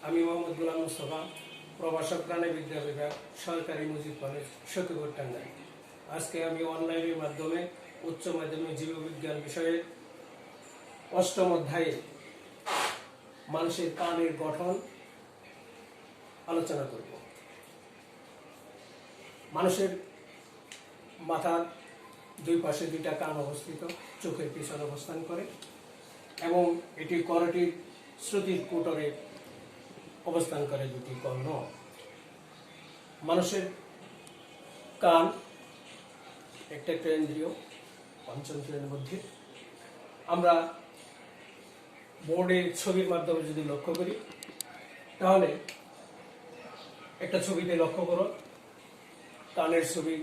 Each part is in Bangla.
আমি মোহাম্মদ গোলাম মুস্তফা, প্রভাষক প্রাণীবিদ্যা বিভাগ, সরকারি মুজিব কলেজ, সখীপুর, টাঙ্গাইল। আজকে আমি অনলাইনের মাধ্যমে উচ্চ মাধ্যমিক জীববিজ্ঞান বিষয়ে 8ম অধ্যায়ে মানুষের কানের গঠন আলোচনা করব। মানুষের মাথার দুই পাশে দুইটা কান অবস্থিত, চোখের পিছনে অবস্থান করে এবং এটি করটির শ্রুতির কোটরে অবস্থান করে দুটি কর্ণ। মানুষের কান একটা ইন্দ্রিয়, পঞ্চেন্দ্রিয়ের মধ্যে। আমরা বোর্ডের ছবির মাধ্যমে যদি লক্ষ্য করি তাহলে একটা ছবিতে লক্ষ্য করো, কানের ছবি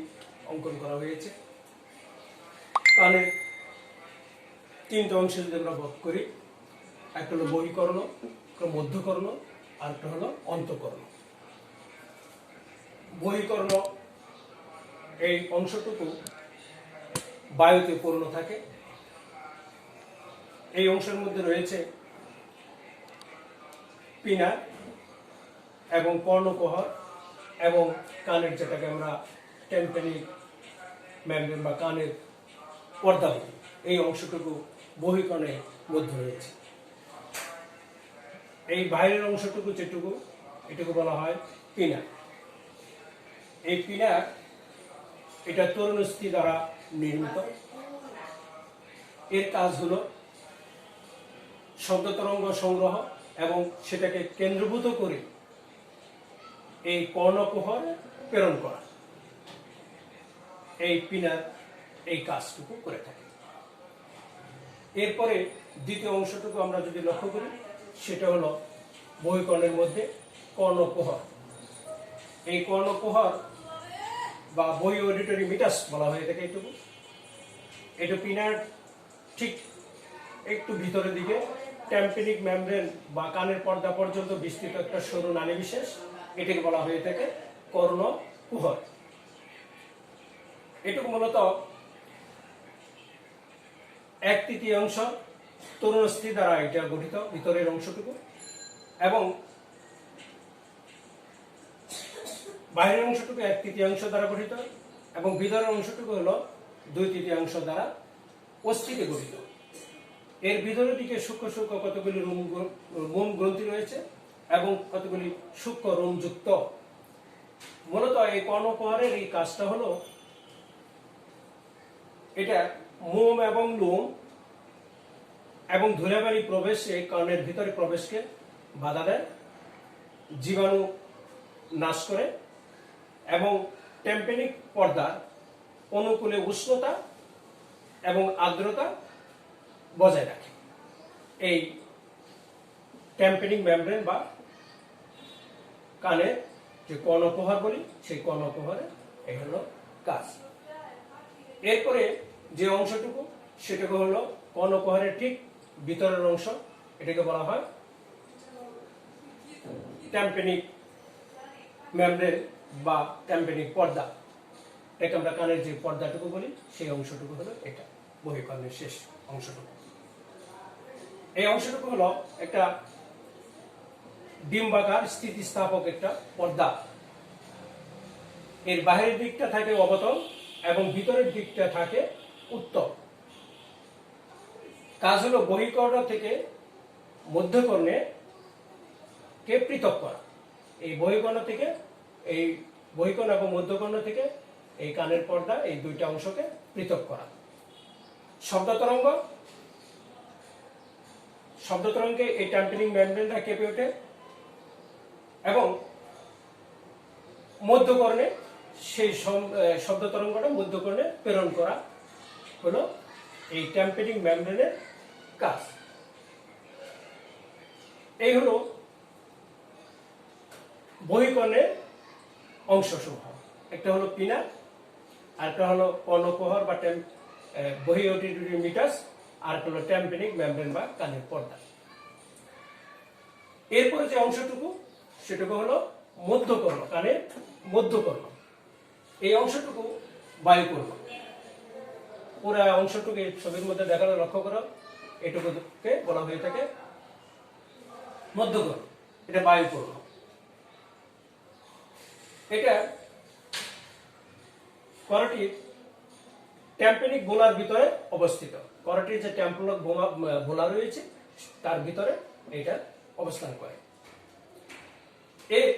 অঙ্কন করা হয়েছে। কানের 3টে অংশে যদি আমরা ভাগ করি, একটা হলো বহিকর্ণ, একটা মধ্যকর্ণ, আর একটা হলো অন্তঃকর্ণ। বহিকর্ণ এই অংশটুকু বায়ুতে পূর্ণ থাকে। এই অংশের মধ্যে রয়েছে পিনা এবং কর্ণকুহর এবং কানের, যেটাকে আমরা টেম্পেনিক মেমব্রেন বা কানের পর্দা বলি, এই অংশটুকু বহিকর্ণের মধ্যে রয়েছে। এই বাইরের অংশটুকু যেটুকু, এটুকু বলা হয় পিনা। এই পিনা এটা তরুণস্থি দ্বারা নির্মিত। এর কাজ হলো শব্দ তরঙ্গ সংগ্রহ এবং সেটাকে কেন্দ্রভূত করে এই কর্ণকুহর প্রেরণ করা। এই পিনার এই কাজটুকু করে থাকে। এরপরে দ্বিতীয় অংশটুকু আমরা যদি লক্ষ্য করি, সেটা হলো বহিকর্ণের মধ্যে কর্ণকুহর। এই কর্ণকুহর বা বহি অডিটরি মিটাস বলা হয়ে থাকে। এটা পিনার ঠিক একটু ভিতরের দিকে টেম্পেনিক মেমব্রেন বা কানের পর্দা পর্যন্ত বিস্তৃত একটা সরু নালী বিশেষ, এটাকে বলা হয়ে থাকে কর্ণকুহর। এটুকু মূলত 1/3 তরুণস্থি দ্বারা এটা গঠিত, ভিতরের অংশটুকু, এবং বাইরের অংশটুকু 1/3 দ্বারা গঠিত এবং ভিতরের অংশটুকু হলো 2/3 দ্বারা অস্থিতে গঠিত। এর ভিতরের দিকে সূক্ষ্ম সূক্ষ্ম কতগুলি মোম গ্রন্থি রয়েছে এবং কতগুলি সূক্ষ্ম রোমযুক্ত। মূলত এই কর্ণকুহরের এই কাজটা হলো এটা মোম এবং লোম এবং ধুলাবালি প্রবেশ এই কর্ণের ভিতরে প্রবেশকে বাধা দেয়, জীবাণু নাশ করে এবং টেম্পেনিক পর্দার অনুকূলে উষ্ণতা এবং আর্দ্রতা বজায় রাখে। এই টেম্পেনিক মেমব্রেন বা কানের যে কর্ণকুহর বলি, সেই কর্ণকুহরের এই হলো কাজ। এরপরে যে অংশটুকু, সেটুকু হলো কর্ণকুহরের ঠিক ভিতরের অংশ, এটাকে বলা হয় টেম্পেনিক মেমব্রেন বা টেম্পেনিক পর্দা। এটাকে আমরা কানের যে পর্দাটুকু বলি, সেই অংশটুকু হলো এটা বহিকর্ণের শেষ অংশটুকু। এই অংশটুকু হলো একটা ডিম্বাকার স্থিতিস্থাপক একটা পর্দা। এর বাহিরের দিকটা থাকে অবতল এবং ভিতরের দিকটা থাকে উত্তল। কাজ হলো বহিকর্ণ থেকে মধ্যকর্ণে কে পৃথক করা। এই বহিকর্ণ থেকে, এই বহিকর্ণ এবং মধ্যকর্ণ থেকে এই কানের পর্দা, এই দুইটা অংশকে পৃথক করা। শব্দ তরঙ্গে এই টেম্পেনিক মেমব্রেনটা কেঁপে ওঠে এবং মধ্যকর্ণে সেই শব্দ তরঙ্গটা মধ্যকর্ণে প্রেরণ করা হলো এই টেম্পেনিক মেমব্রেনের কাজ। এই হলো বহিকর্ণের অংশসমূহ। একটা হলো পিনা, আর একটা হলো কর্ণকুহর বা বহি অডিটরি মিটাস, আর হলো টেম্পেনিক মেমব্রেন বা কানের পর্দা। এরপরে যে অংশটুকু, সেটুকু হলো মধ্যকর্ণ, কানের মধ্যকর্ণ। এই অংশটুকু বায়ুকর্ণ। পুরো অংশটুকু ছবির মধ্যে দেখানো লক্ষ্য করো, এটুকুকে বলা হয়ে থাকে মধ্যকর্ণ। এটা বায়ুপূর্ণ। এটা করোটিড ট্যাম্পেনিক বোলার ভিতরে অবস্থিত। করোটিড যে ট্যাম্পেনিক বোলা রয়েছে তার ভিতরে এটা অবস্থান করে। এর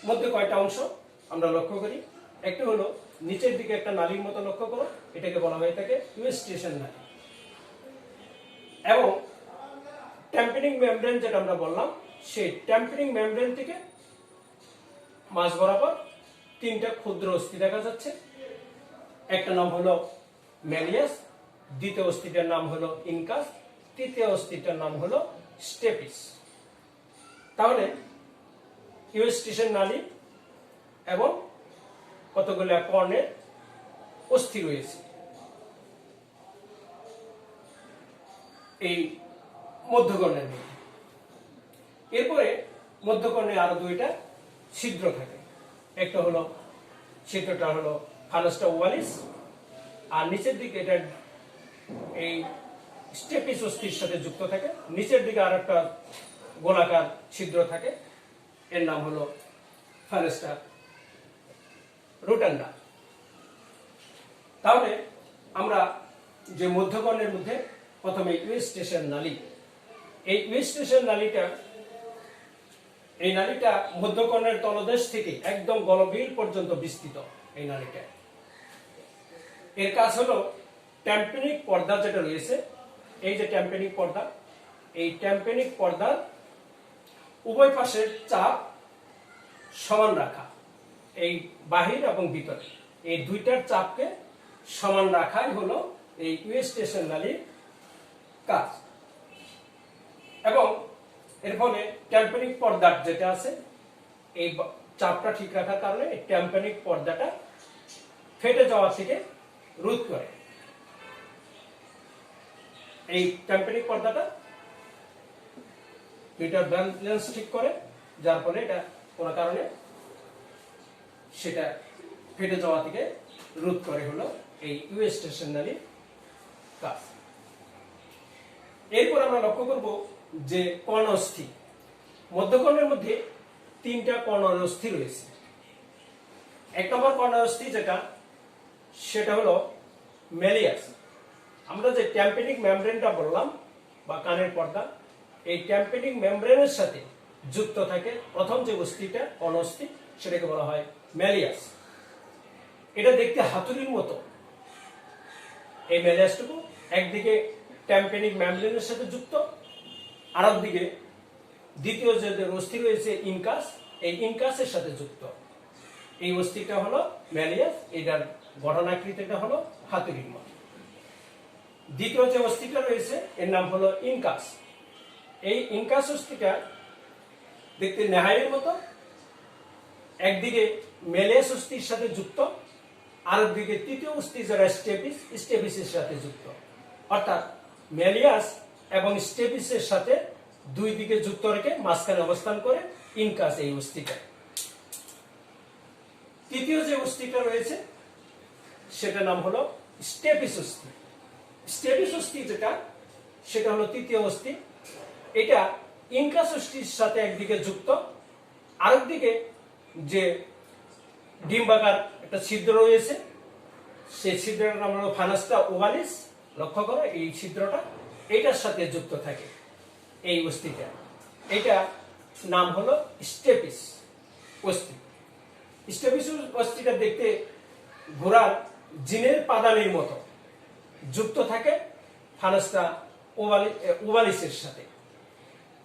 মধ্যে কয়টা অংশ আমরা লক্ষ্য করি। একটা হলো নিচের দিকে একটা নালীর মতো লক্ষ্য করো, এটাকে বলা হয়ে থাকে ইউস্টেশন নালী। এবং ট্যাম্পেনিক মেমব্রেন যেটা আমরা বললাম, সেই ট্যাম্পেনিক মেমব্রেন থেকে মাঝ বরাবর তিনটা ক্ষুদ্র অস্থি দেখা যাচ্ছে। একটা নাম হলো ম্যালিয়াস, দ্বিতীয় অস্থিটার নাম হলো ইনকাস, তৃতীয় অস্থিটার নাম হলো স্টেপিস। তাহলে ইউস্টেশন নালী এবং কতগুলো কর্ণের অস্থি রয়েছে এই মধ্যকর্ণের মধ্যে। এরপরে মধ্যকর্ণে আরো দুইটা ছিদ্র থাকে। একটা হলো ছিদ্রটা হলো ফানাস্টা ওভালিস, আর নিচের দিকে এটা এই স্টেপিস অস্থির সাথে যুক্ত থাকে। নিচের দিকে আর একটা গোলাকার ছিদ্র থাকে, এর নাম হলো ফানাস্টা রোটান্ডা। তাহলে আমরা যে মধ্যকর্ণের মধ্যে প্রথমে ইউস্টেশন নালী, এই ইউস্টেশন নালীটা, এই নালীটা মধ্যকর্ণের তলদেশ থেকে একদম গলবিল পর্যন্ত বিস্তৃত। এই নালীটা, এর কাজ হলো ট্যাম্পেনিক পর্দা যেটা রয়েছে, এই যে ট্যাম্পেনিক পর্দা, এই ট্যাম্পেনিক পর্দার উভয় পাশের চাপ সমান রাখা, এই বাহির এবং ভিতরে এই দুইটার চাপকে সমান রাখাই হলো এই ইউস্টেশন নালীর কাজ। এবং এর ফলে ট্যাম্পেনিক পর্দা যেটা আছে, এই চাপটা ঠিক রাখার কারণে এই ট্যাম্পেনিক পর্দাটা ফেটে যাওয়া থেকে রোধ করে। এই ট্যাম্পেনিক পর্দাটা দুইটার ব্যালেন্স ঠিক করে, যার ফলে এটা কোনো কারণে সেটা ফেটে যাওয়া থেকে রোধ করে হলো এই ইউস্টেশন নালীর কাজ। এরপর আমরা লক্ষ্য করব যে কর্ণস্থি। মধ্যকর্ণের মধ্যে তিনটা কর্ণস্থি রয়েছে। এক নম্বর কর্ণস্থি যেটা, সেটা হলো ম্যালিয়াস। আমরা যে ট্যাম্পেনিক মেমব্রেনটা বললাম বা কানের পর্দা, এই ট্যাম্পেনিক মেমব্রেনের সাথে যুক্ত থাকে প্রথম যে অস্থিটা, কর্ণস্থি, সেটাকে বলা হয় ম্যালিয়াস। এটা দেখতে হাতুড়ির মতো। এই ম্যালিয়াসটুকু একদিকে ট্যাম্পেনিক মেমব্রেনের সাথে যুক্ত, আরেক দিকে দ্বিতীয় যে অস্থি রয়েছে ইনকাস, এই ইনকাসের সাথে যুক্ত। এই অস্থিটা হলো ম্যালিয়াস, এটার গঠনাকৃতিটা হলো হাতুড়ির মতো। দ্বিতীয় যে অস্থিটা রয়েছে এর নাম হলো ইনকাস। এই ইনকাস অস্থিটা দেখতে নেহাইয়ের মতো, একদিকে ম্যালিয়াস অস্থির সাথে যুক্ত, আরেক দিকে তৃতীয় অস্থি যারা স্টেপিস, স্টেপিসের সাথে যুক্ত। অর্থাৎ ম্যালিয়াস এবং স্টেপিসের সাথে দুই দিকে যুক্ত রেখে মাঝখানে অবস্থান করে ইনকাস এই অস্থিটা। তৃতীয় যে অস্থিটা রয়েছে সেটার নাম হলো স্টেপিস অস্থি। স্টেপিস অস্থি যেটা, সেটা হলো তৃতীয় অস্থি। এটা ইনকাস অস্থির সাথে একদিকে যুক্ত, আরেকদিকে যে ডিম্বাকার একটা ছিদ্র রয়েছে, সেই ছিদ্রটার নাম হলো ফানাস্টা ওভালিস। লক্ষ্য করো এই ছিদ্রটা এটার সাথে যুক্ত থাকে এই অস্থিটা, এটা নাম হলো স্টেপিস অস্থি। স্টেপিস অস্থিটা দেখতে ঘোড়ার জিনের পাদানির মতো, যুক্ত থাকে ফানাস্টা ওভালিসের সাথে।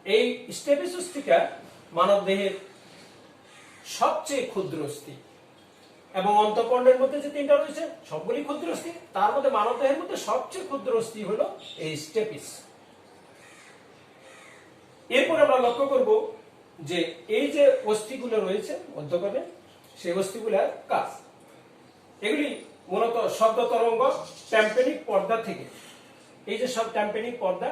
এই স্টেপিস অস্থিটা মানব দেহের সবচেয়ে ক্ষুদ্র অস্থি, এবং অন্তঃকর্ণের মধ্যে যে তিনটা রয়েছে সবগুলি ক্ষুদ্র অস্থি, তার মধ্যে মানব দেহের মধ্যে সবচেয়ে ক্ষুদ্র অস্থি হলো এই স্টেপিস। এরপর আমরা লক্ষ্য করব যে এই যে অস্থিগুলো রয়েছে মধ্যকর্ণে, সেই অস্থিগুলোর কাজ। এগুলি মূলত শব্দ তরঙ্গ ট্যাম্পেনিক পর্দা থেকে, এই যে সব ট্যাম্পেনিক পর্দা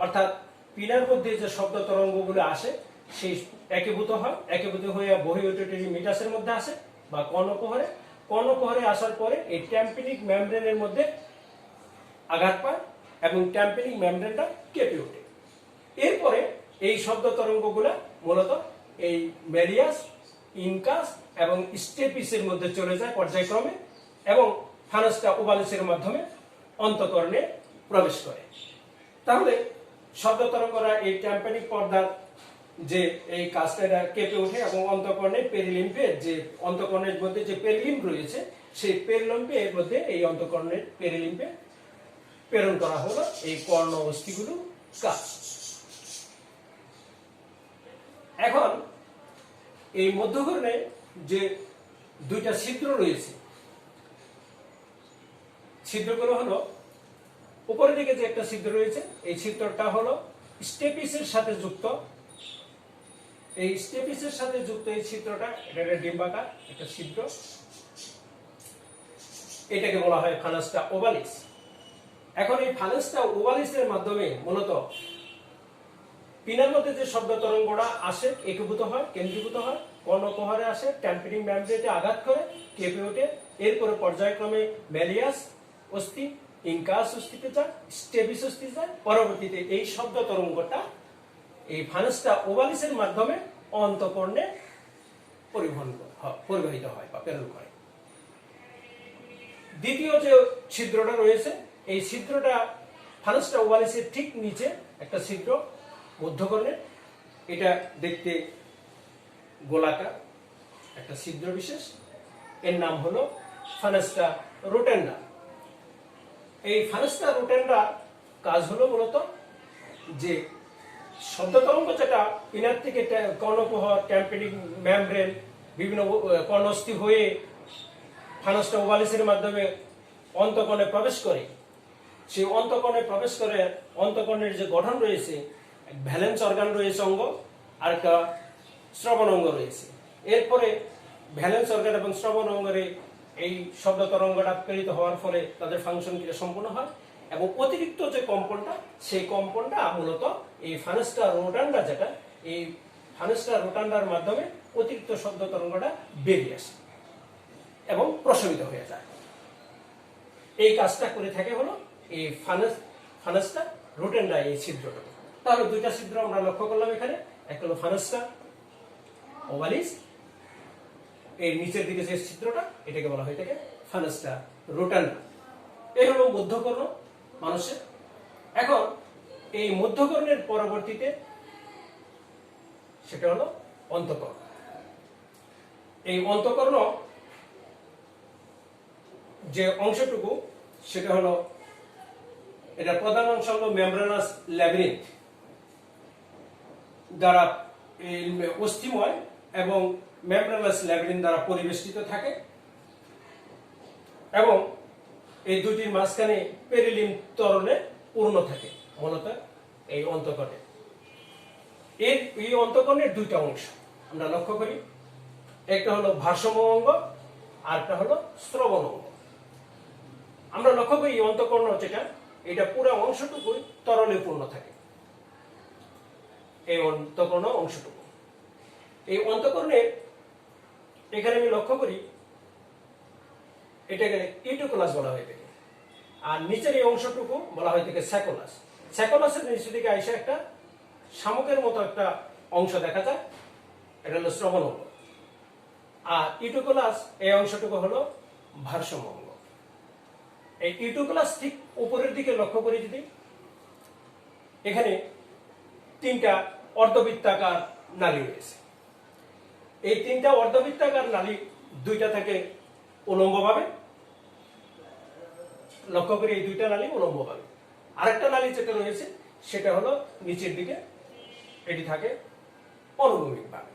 অর্থাৎ পিনার মধ্যে যে শব্দ তরঙ্গগুলো আসে, সেই একীভূত হয়, একীভূত হয়ে বহি অডিটরি মিটাসের মধ্যে আসে বা কর্ণকুহরে, কর্ণকুহরে আসার পরে এই ট্যাম্পেনিক মেমব্রেনের মধ্যে আঘাত পায় এবং ট্যাম্পেনিক মেমব্রেনটা কেঁপে ওঠে। এরপরে এই শব্দ তরঙ্গগুলা মূলত এই ম্যালিয়াস, ইনকাস এবং স্টেপিসের মধ্যে চলে যায় পর্যায়ক্রমে এবং ফানাস্টা ওভালিসের মাধ্যমে অন্তঃকর্ণে প্রবেশ করে। তাহলে শব্দ তরঙ্গরা এই ট্যাম্পানিক পর্দার যে এই কাজটা কেঁপে ওঠে এবং অন্তঃকর্ণের পেরিলিম্ফের যে অন্তঃকর্ণের মধ্যে যে পেরিলিম্ফ রয়েছে সেই পেরিলিম্ফের মধ্যে এই অন্তঃকর্ণের পেরিলিম্ফে প্রেরণ করা হলো এই কর্ণ অস্থিগুলো কাজ। এখন এই মধ্যকর্ণে যে দুইটা ছিদ্র রয়েছে, ছিদ্রগুলো হলো উপরের দিকে যে একটা ছিদ্র রয়েছে এই ছিদ্রটা হলো স্টেপিসের সাথে যুক্ত। এই স্টেপিসের সাথে যুক্ত এই ছিদ্রটা, এটা একটা ডিম্বাকার একটা ছিদ্র, এটাকে বলা হয় ফানাস্টা ওভালিস। এখন এই ফানাস্টা ওভালিসের মাধ্যমে মূলত পিনার মধ্যে যে শব্দ তরঙ্গটা আসে একীভূত হয়, কেন্দ্রীভূত হয়, কর্ণকুহরে আসে, ট্যাম্পানিক মেমব্রেনে আঘাত করে, কেঁপে ওঠে, এরপরে পর্যায়ক্রমে ম্যালিয়াস অস্থি, ইনকাস অস্থিতে যায়, স্টেপিস অস্থিতে যায়, পরবর্তীতে এই শব্দ তরঙ্গটা এই ফানাস্টা ওভালিসের মাধ্যমে অন্তঃকর্ণে পরিবাহিত হয় বা প্রেরণ করে। দ্বিতীয় যে ছিদ্রটা রয়েছে এই ছিদ্রটা ফানাস্টা ওভালিসের ঠিক নিচে একটা ছিদ্র মধ্যকর্ণে, এটা দেখতে গোলাকার একটা ছিদ্র বিশেষ, এর নাম হলো ফানাস্টা রোটেন্ডা। এই ফানাস্টা রোটেন্ডা কাজ হলো মূলত যে শব্দ তরঙ্গ যেটা পিনার থেকে কর্ণকুহর, ট্যাম্পানিক মেমব্রেন, বিভিন্ন কর্ণস্থি হয়ে ফানাস্টা ওভালিসের মাধ্যমে অন্তঃকর্ণে প্রবেশ করে, সেই অন্তঃকর্ণে প্রবেশ করে অন্তঃকর্ণের যে গঠন রয়েছে, ভ্যালেন্স অর্গান রয়েছে অঙ্গ, আর একটা শ্রবণ অঙ্গ রয়েছে। এরপরে ভ্যালেন্স অর্গান এবং শ্রবণ অঙ্গরে এই শব্দ তরঙ্গটা প্রেরিত হওয়ার ফলে তাদের ফাংশন ক্রিয়া সম্পূর্ণ হয় এবং অতিরিক্ত যে কম্পনটা সেই কম্পনটা মূলত এই ফানাস্টা রোটান্ডা, যেটা এই ফানাস্টা রোটান্ডার মাধ্যমে অতিরিক্ত শব্দ তরঙ্গটা বেরিয়ে আসে এবং প্রশমিত হয়ে যায়। এই কাজটা করে থাকে হলো এই ফানাস্টা রোটান্ডা, এই ছিদ্রটা। তাহলে দুইটা ছিদ্র আমরা লক্ষ্য করলাম এখানে, একটা হলো ফানাস্টা ওভালিস, এর নিচের দিকে যে ছিদ্রটা এটাকে বলা হয়ে থাকে ফানাস্টা রোটান্ডা। এই হলো মধ্যকর্ণ মানুষের। এখন এই মধ্যকর্ণের পরবর্তীতে সেটা হলো অন্তঃকর্ণ। এই অন্তঃকর্ণ যে অংশটুকু সেটা হলো, এটা প্রধান অংশ হলো মেমব্রেনাস ল্যাবিরিন্থ দ্বারা অস্থিময় এবং মেমব্রেনাস ল্যাবিরিন্থ দ্বারা পরিবেষ্টিত থাকে এবং এই দুটির মাঝখানে পেরিলিম্ফ ত্বরণে পূর্ণ থাকে মূলত এই অন্তঃকর্ণে। এই অন্তঃকর্ণের দুইটা অংশ আমরা লক্ষ্য করি, একটা হলো ভারসাম্য অঙ্গ আর একটা হলো শ্রবণ অঙ্গ। আমরা লক্ষ্য করি এই অন্তঃকর্ণ যেটা, এটা পুরো অংশটুকুই তরলে পূর্ণ থাকে, এই অন্তঃকর্ণ অংশটুকু। এই অন্তঃকর্ণের এখানে আমি লক্ষ্য করি এটাকে ইউটিকুলাস বলা হয়ে থাকে, আর নিচের এই অংশটুকু বলা হয়ে থাকে স্যাকুলাস। স্যাকুলাসের নিচের দিকে আইসা একটা শামুকের মতো একটা অংশ দেখা যায়, এটা হলো শ্রবণ অঙ্গ। আর ইউটিকুলাস এই অংশটুকু হলো ভারসাম্য অঙ্গ। এই ইউটিকুলাস ঠিক উপরের দিকে লক্ষ্য করি যদি, এখানে তিনটা অর্ধবৃত্তাকার নালী রয়েছে। এই তিনটা অর্ধবৃত্তাকার নালী, দুইটা থাকে উলম্বভাবে, লক্ষ্য করি এই দুইটা নালী উলম্বভাবে। আরেকটা নালী যেটা রয়েছে সেটা হলো নিচের দিকে, এটি থাকে অনুভূমিকভাবে।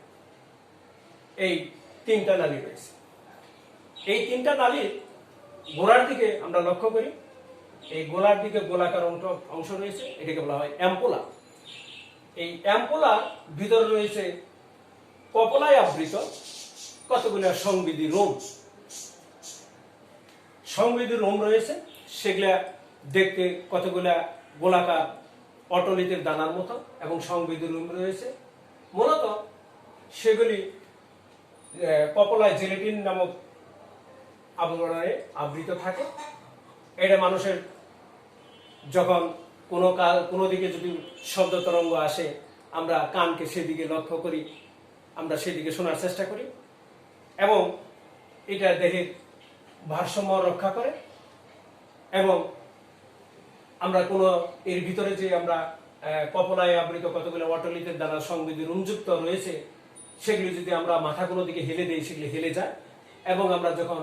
এই তিনটা নালী রয়েছে। এই তিনটা নালীর গোড়ার দিকে আমরা লক্ষ্য করি, এই গোড়ার দিকে গোলাকার অংশ রয়েছে, এটাকে বলা হয় অ্যাম্পুলা। এই অ্যাম্পুলার ভিতর রয়েছে কপলায় আবৃত কতগুলো সংবিধি রোম। সংবিধি রোম রয়েছে, সেগুলা দেখতে কতগুলা গোলাকার অটলিতের দানার মতো এবং সংবিধি রোম রয়েছে। মূলত সেগুলি কপলায় জেলেটিন নামক আবরণে আবৃত থাকে। এটা মানুষের যখন কোনো দিকে যদি শব্দ তরঙ্গ আসে আমরা কানকে সেদিকে লক্ষ্য করি, আমরা সেদিকে শোনার চেষ্টা করি এবং এটা দেহের ভারসাম্য রক্ষা করে। এবং আমরা কোনো এর ভিতরে যে আমরা কপলায় আবৃত কতগুলো অটলিতের দ্বারা সংবেদী রুমযুক্ত রয়েছে, সেগুলি যদি আমরা মাথা কোনো দিকে হেলে দিই সেগুলি হেলে যায় এবং আমরা যখন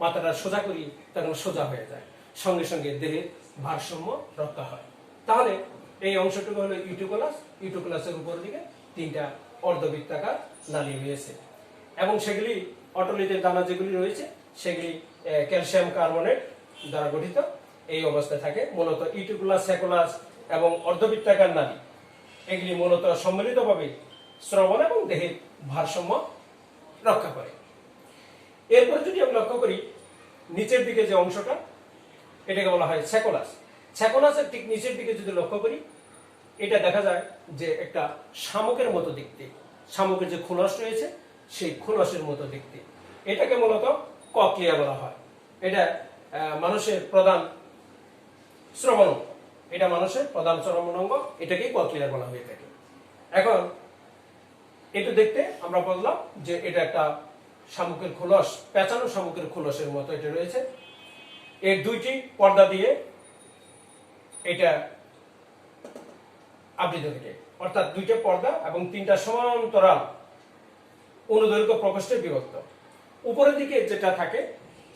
মাথাটা সোজা করি তখন সোজা হয়ে যায়, সঙ্গে সঙ্গে দেহের ভারসাম্য রক্ষা হয়। তাহলে এই অংশটুকু হলো ইউটিকুলাস। ইউটিকুলাসের উপর দিকে 3টা অর্ধবৃত্তাকার নালী রয়েছে এবং সেগুলি অটলিতের দানা যেগুলি রয়েছে সেগুলি ক্যালসিয়াম কার্বনেট দ্বারা গঠিত এই অবস্থায় থাকে। মূলত ইউটিকুলাস, স্যাকুলাস এবং অর্ধবৃত্তাকার নালী এগুলি মূলত সম্মিলিতভাবে শ্রবণ এবং দেহের ভারসাম্য রক্ষা করে। এরপর যদি আমরা লক্ষ্য করি নিচের দিকে যে অংশটা, এটাকে বলা হয় স্যাকুলাস। স্যাকুলাসের ঠিক নিচের দিকে যদি লক্ষ্য করি, এটা দেখা যায় যে একটা শামুকের মতো দেখতে, শামুকের যে খোলস রয়েছে সেই খোলসের মতো দেখতে। এটাকে মূলত কক্লিয়া বলা হয়। এটা মানুষের প্রধান শ্রবণ অঙ্গ, এটা মানুষের প্রধান শ্রবণ অঙ্গ, এটাকেই কক্লিয়া বলা হয়ে থাকে। এখন এটা দেখতে আমরা বললাম যে এটা একটা শামুকের খোলস, পেঁচানো শামুকের খোলসের মতো এটা রয়েছে। এর 2টি পর্দা দিয়ে এটা আবৃত থাকে, অর্থাৎ 2টা পর্দা এবং 3টা সমান্তরাল অনুদৈর্ঘ্য প্রকোষ্ঠে বিভক্ত। উপরের দিকে যেটা থাকে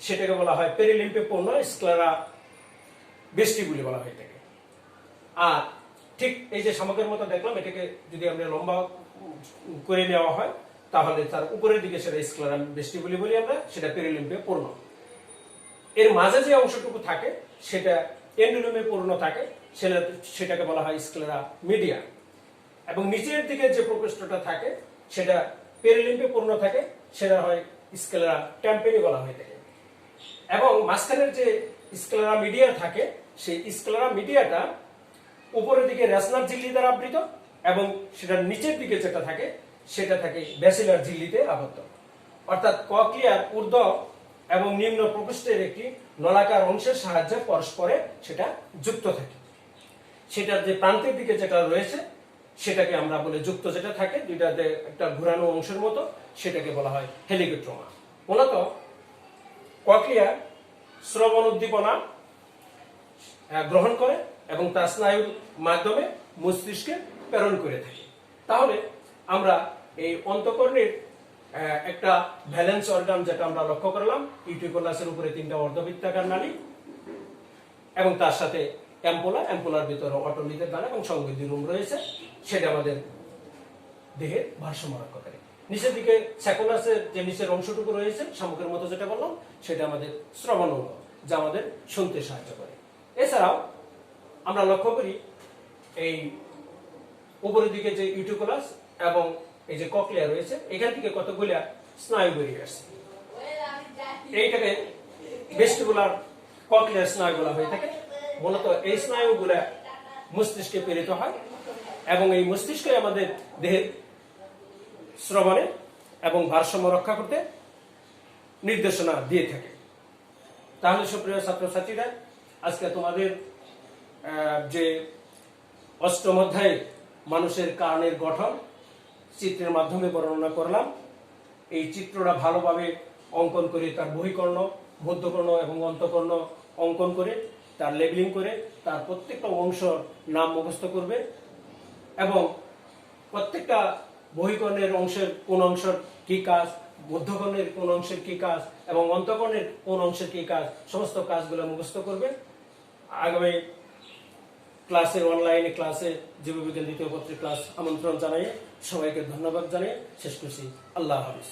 সেটাকে বলা হয় পেরিলিম্পে পূর্ণ স্ক্লেরা ভেস্টিবুলি বলা হয়ে থাকে। আর ঠিক এই যে শামুকের মতো দেখলাম, এটাকে যদি আমরা লম্বা করে নেওয়া হয় তাহলে তার উপরের দিকে সেটা স্ক্লেরা ভেস্টিবুলি বলি আমরা, সেটা পেরিলিম্পে পূর্ণ। এর মাঝে যে অংশটুকু থাকে সেটা এন্ডোলিম্পে পূর্ণ থাকে, সেটাকে বলা হয় স্ক্লেরা মিডিয়া। এবং নিচের দিকে যে প্রকোষ্ঠটা থাকে সেটা পেরিলিম্পে পূর্ণ থাকে, সেটা হয় স্ক্লেরা টেম্পেনি বলা হয়ে থাকে। এবং মাঝখানের যে স্ক্লেরা মিডিয়া থাকে সেই স্ক্লেরা মিডিয়াটা উপরের দিকে রেসনার ঝিল্লি দ্বারা আবৃত এবং সেটার নিচের দিকে যেটা থাকে সেটা থাকে ব্যাসিলার ঝিল্লিতে আবদ্ধ। অর্থাৎ কক্লিয়ার ঊর্ধ্ব এবং নিম্ন প্রকোষ্ঠের একটি নলাকার অংশের সাহায্যে পরস্পরে সেটা যুক্ত থাকে। সেটার যে প্রান্তের দিকে যেটা রয়েছে সেটাকে আমরা বলি যুক্ত, যেটা থাকে দুইটাতে একটা ঘুরানো অংশের মতো, সেটাকে বলা হয় হেলিকোট্রমা। মূলত কক্লিয়া শ্রবণ উদ্দীপনা গ্রহণ করে এবং তার স্নায়ুর মাধ্যমে মস্তিষ্কে প্রেরণ করে থাকে। তাহলে আমরা এই অন্তঃকর্ণের একটা ভ্যালেন্স অর্গান যেটা আমরা লক্ষ্য করলাম, ইউটিকুলাসের উপরে 3টা অর্ধবৃত্তাকার নালী এবং তার সাথে অ্যাম্পুলা, অ্যাম্পুলার ভিতরে অটলিতের দানা এবং সংবেদী রুম রয়েছে, সেটা আমাদের দেহের ভারসাম্য রক্ষা করে। নিচের দিকে স্যাকুলাসের যে নিচের অংশটুকু রয়েছে শামুকের মতো যেটা বললাম, সেটা আমাদের শ্রবণ অঙ্গ, যা আমাদের শুনতে সাহায্য করে। এছাড়াও আমরা লক্ষ্য করি এই উপরের দিকে যে ইউটিকুলাস এবং এই যে কক্লিয়া রয়েছে, এখান থেকে কতগুলা স্নায়ু বেরিয়ে আসছে, এইটাকে ভেস্টিবুলার কক্লিয়ার স্নায়ু বলা হয়ে থাকে। মূলত এই স্নায়ুগুলা মস্তিষ্কে প্রেরিত হয় এবং এই মস্তিষ্কে আমাদের দেহের শ্রবণে এবং ভারসাম্য রক্ষা করতে নির্দেশনা দিয়ে থাকে। তাহলে সুপ্রিয় ছাত্রছাত্রীরা, আজকে তোমাদের যে 8ম অধ্যায়ে মানুষের কানের গঠন চিত্রের মাধ্যমে বর্ণনা করলাম, এই চিত্রটা ভালোভাবে অঙ্কন করে তার বহিকর্ণ, মধ্যকর্ণ এবং অন্তঃকর্ণ অঙ্কন করে তার লেবেলিং করে তার প্রত্যেকটা অংশ নাম মুখস্থ করবে এবং প্রত্যেকটা বহিকর্ণের অংশের কোন অংশের কি কাজ, মধ্যকর্ণের কোন অংশের কি কাজ এবং অন্তঃকর্ণের কোন অংশের কি কাজ, সমস্ত কাজগুলো মুখস্থ করবে। আগামী ক্লাসের অনলাইনে ক্লাসে জীববিজ্ঞান 2য় পত্রের ক্লাস আমন্ত্রণ জানিয়ে সবাইকে ধন্যবাদ জানিয়ে শেষ করছি। আল্লাহ হাফেজ।